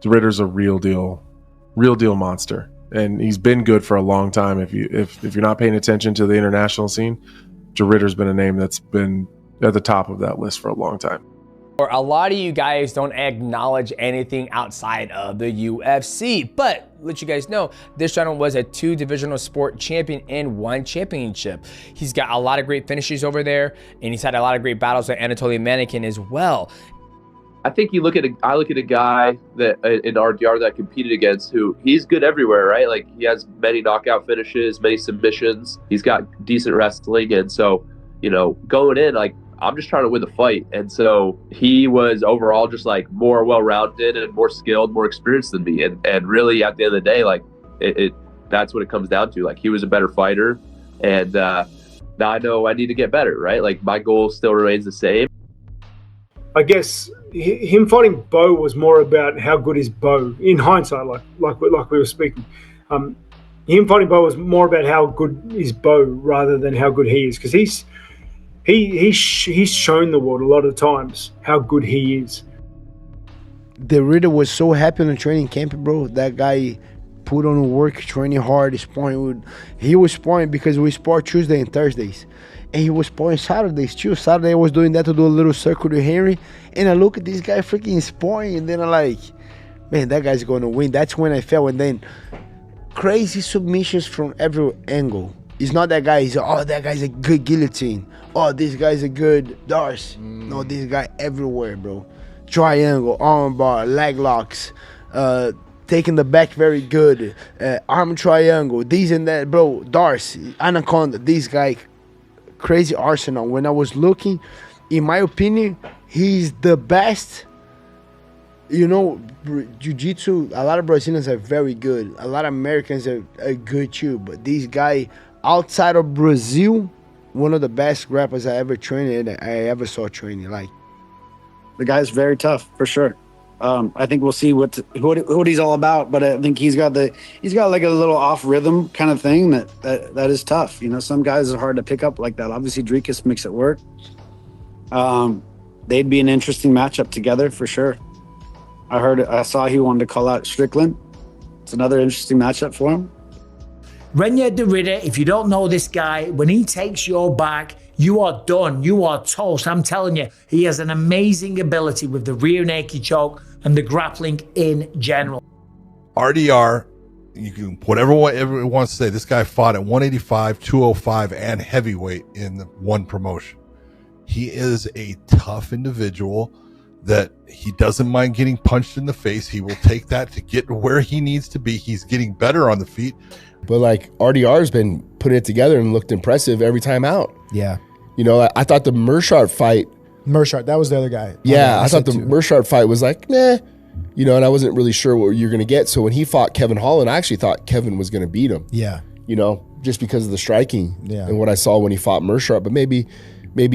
De Ridder's a real deal monster, and he's been good for a long time. If you're not paying attention to the international scene, De Ridder's been a name that's been at the top of that list for a long time. Or a lot of you guys don't acknowledge anything outside of the UFC, but let you guys know, this gentleman was a 2-divisional sport champion and 1 championship. He's got a lot of great finishes over there, and he's had a lot of great battles with Anatoly Mannequin as well. I think I look at a guy that in RDR that I competed against who he's good everywhere, right? Like he has many knockout finishes, many submissions. He's got decent wrestling, and so going in, like I'm just trying to win the fight. And so he was overall just like more well-rounded and more skilled, more experienced than me. And really at the end of the day, like that's what it comes down to. Like he was a better fighter, and now I know I need to get better, right? Like my goal still remains the same. I guess him fighting Bo was more about how good is Bo in hindsight, like we were speaking. Him fighting Bo was more about how good is Bo rather than how good he is, because he's shown the world a lot of times how good he is. De Ridder was so happy in the training camp, bro. That guy put on work, training hard, sparring. He was sparring because we spar Tuesday and Thursdays. And he was sparring Saturdays too. Saturday I was doing that to do a little circle to Henry. And I look at this guy freaking sparring, and then I'm like, man, that guy's going to win. That's when I felt. And then crazy submissions from every angle. It's not that guy. He's, oh, that guy's a good guillotine. Oh, this guy's a good Darce. No, this guy everywhere, bro. Triangle, arm bar, leg locks, taking the back very good, arm triangle, these and that, bro. Darce, Anaconda, this guy, crazy arsenal. When I was looking, in my opinion, he's the best. Jiu-jitsu, a lot of Brazilians are very good. A lot of Americans are good too. But this guy, outside of Brazil, one of the best grapplers I ever trained and I ever saw training. Like, the guy's very tough for sure. I think we'll see what he's all about, but I think he's got like a little off rhythm kind of thing that is tough. Some guys are hard to pick up like that. Obviously, Dricus makes it work. They'd be an interesting matchup together for sure. I saw he wanted to call out Strickland. It's another interesting matchup for him. Reinier De Ridder, if you don't know this guy, when he takes your back, you are done. You are toast. I'm telling you, he has an amazing ability with the rear naked choke and the grappling in general. RDR, you can whatever everyone wants to say. This guy fought at 185, 205, and heavyweight in one promotion. He is a tough individual that he doesn't mind getting punched in the face. He will take that to get where he needs to be. He's getting better on the feet. But like RDR's been putting it together and looked impressive every time out. Yeah. I thought the Mershart fight. That was the other guy. Yeah, I thought the Mershart fight was like, meh. And I wasn't really sure what you're going to get. So when he fought Kevin Holland, I actually thought Kevin was going to beat him. Yeah. Just because of the striking and what I saw when he fought Mershart. But maybe it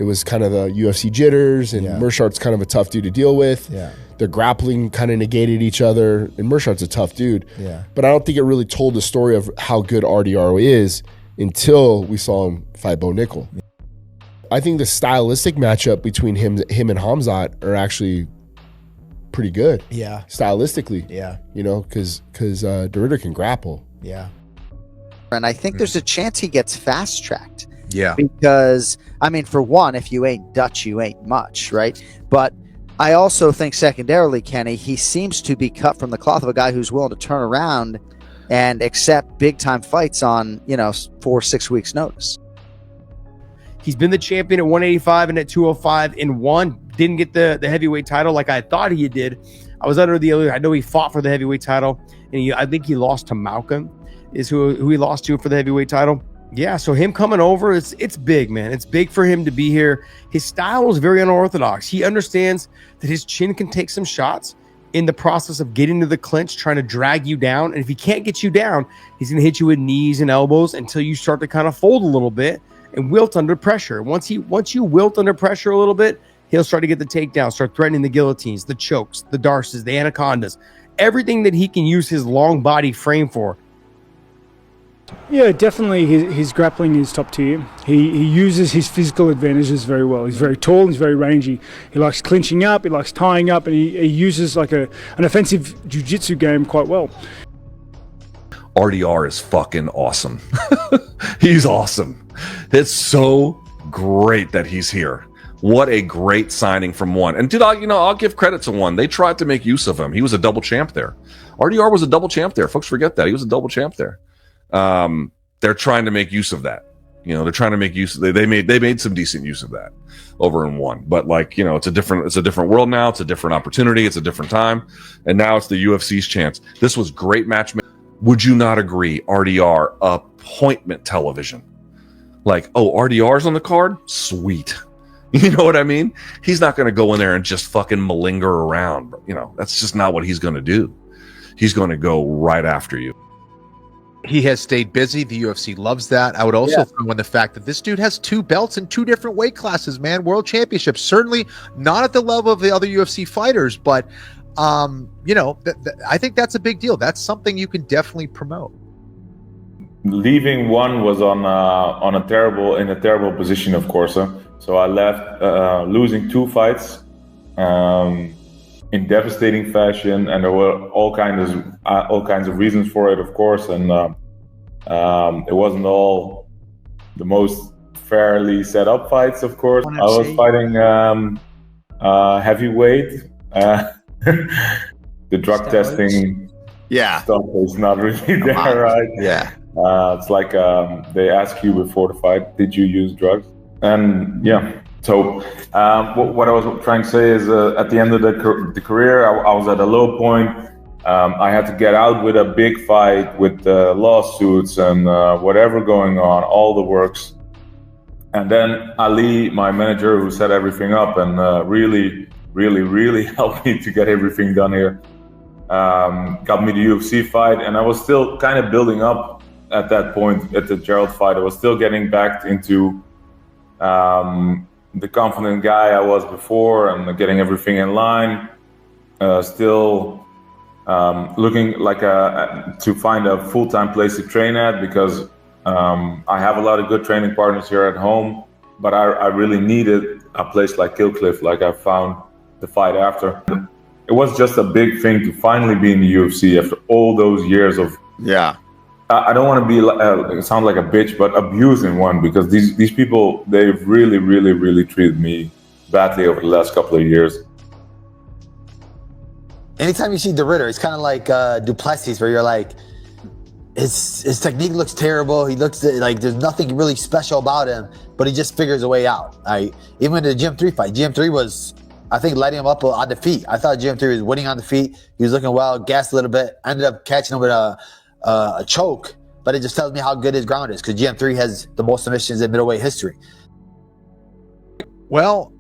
was kind of the UFC jitters, and Mershart's kind of a tough dude to deal with. Yeah. Their grappling kind of negated each other, and Mershart's a tough dude. Yeah. But I don't think it really told the story of how good RDR is until we saw him fight Bo Nickel. Yeah. I think the stylistic matchup between him and Hamzat are actually pretty good. Yeah. Stylistically. Yeah. Because De Ridder can grapple. Yeah. And I think there's a chance he gets fast-tracked. Yeah. Because, for one, if you ain't Dutch, you ain't much, right? But I also think secondarily, Kenny, he seems to be cut from the cloth of a guy who's willing to turn around and accept big-time fights on, 4-6 weeks' notice. He's been the champion at 185 and at 205 and won. Didn't get the heavyweight title like I thought he did. I was under the illusion. I know he fought for the heavyweight title, and I think he lost to Malcolm, is who he lost to for the heavyweight title. Yeah, so him coming over, it's big, man. It's big for him to be here. His style is very unorthodox. He understands that his chin can take some shots in the process of getting to the clinch, trying to drag you down. And if he can't get you down, he's going to hit you with knees and elbows until you start to kind of fold a little bit and wilt under pressure. Once you wilt under pressure a little bit, he'll start to get the takedown, start threatening the guillotines, the chokes, the darces, the anacondas, everything that he can use his long body frame for. Yeah, definitely his grappling is top tier. He uses his physical advantages very well. He's very tall, he's very rangy. He likes clinching up, he likes tying up, and he uses like an offensive jiu-jitsu game quite well. RDR is fucking awesome. He's awesome. It's so great that he's here. What a great signing from One. And dude, I'll give credit to One. They tried to make use of him. He was a double champ there. RDR was a double champ there. Folks forget that. He was a double champ there. They're trying to make use of that. They're trying to make use. They made some decent use of that over in One. But it's a different world now. It's a different opportunity. It's a different time. And now it's the UFC's chance. This was great matchmaking. Would you not agree? RDR appointment television. RDR's on the card? Sweet. You know what I mean? He's not going to go in there and just fucking malinger around. That's just not what he's going to do. He's going to go right after you. He has stayed busy. The UFC loves that. I would also throw in the fact that this dude has 2 belts in 2 different weight classes, man. World championships. Certainly not at the level of the other UFC fighters, but I think that's a big deal. That's something you can definitely promote. Leaving One was in a terrible position, of course. So I left, losing 2 fights in devastating fashion, and there were all kinds of reasons for it, of course. And it wasn't all the most fairly set up fights, of course. I was fighting heavyweight. The drug testing stuff is not really there, right? Yeah. It's like they ask you before the fight, did you use drugs? And so what I was trying to say is at the end of the career, I was at a low point. I had to get out with a big fight with lawsuits and whatever going on, all the works. And then Ali, my manager, who set everything up and really helped me to get everything done here, got me the UFC fight. And I was still kind of building up at that point at the Gerald fight. I was still getting back into the confident guy I was before and getting everything in line. Still looking to find a full-time place to train at, because I have a lot of good training partners here at home, but I really needed a place like Killcliff, like I found the fight after. It was just a big thing to finally be in the UFC after all those years of I don't want to be sound like a bitch, but abusing One, because these people, they've really treated me badly over the last couple of years. Anytime you see De Ridder, it's kind of like Duplessis, where you're like, his technique looks terrible. He looks like there's nothing really special about him, but he just figures a way out. Even in the GM3 fight, GM3 was, I think, lighting him up on the feet. I thought GM3 was winning on the feet. He was looking well, gassed a little bit, ended up catching him with a choke, but it just tells me how good his ground is, because GM3 has the most submissions in middleweight history. Well,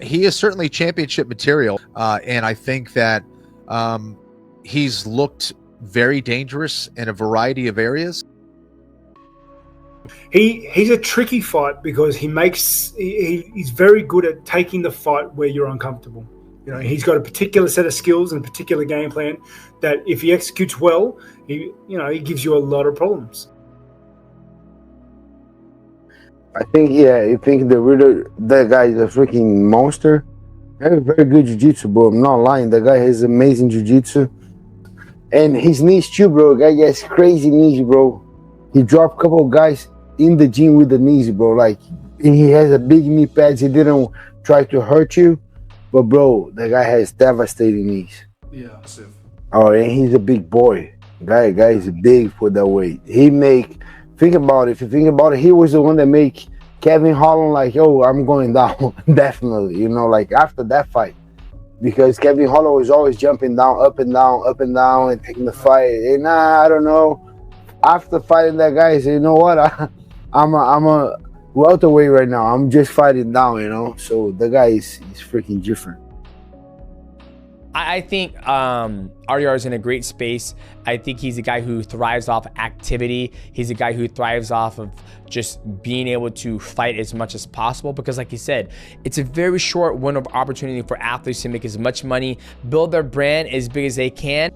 he is certainly championship material, and I think that he's looked very dangerous in a variety of areas. He's a tricky fight because he's very good at taking the fight where you're uncomfortable. He's got a particular set of skills and a particular game plan that if he executes well, he gives you a lot of problems. I think the Ridder, that guy is a freaking monster. He has very good jiu-jitsu, bro. I'm not lying. That guy has amazing jiu-jitsu. And his knees too, bro. Guy has crazy knees, bro. He dropped a couple of guys in the gym with the knees, bro. He has a big knee pads. He didn't try to hurt you. But, bro, the guy has devastating knees. Yeah. Oh, and he's a big boy. Guy is big for that weight. Think about it. If you think about it, he was the one that made Kevin Holland I'm going down. Definitely, after that fight. Because Kevin Holland was always jumping down, up and down, and taking the fight. And I don't know. After fighting that guy, he said, you know what? I'm a welterweight right now. I'm just fighting down, So the guy is freaking different. I think RDR is in a great space. I think he's a guy who thrives off activity. He's a guy who thrives off of just being able to fight as much as possible, because like you said, it's a very short window of opportunity for athletes to make as much money, build their brand as big as they can.